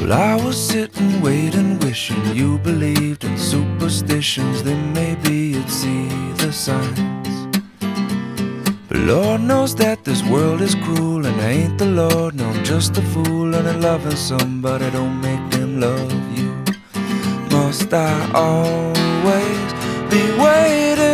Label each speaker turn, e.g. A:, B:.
A: Well, I was sitting, waiting, wishing you believed in superstitions. Then maybe you'd see the signs. But Lord knows that this world is cruel, and I ain't the Lord, no, I'm just a fool. And loving somebody don't make them love you. Must I always be waiting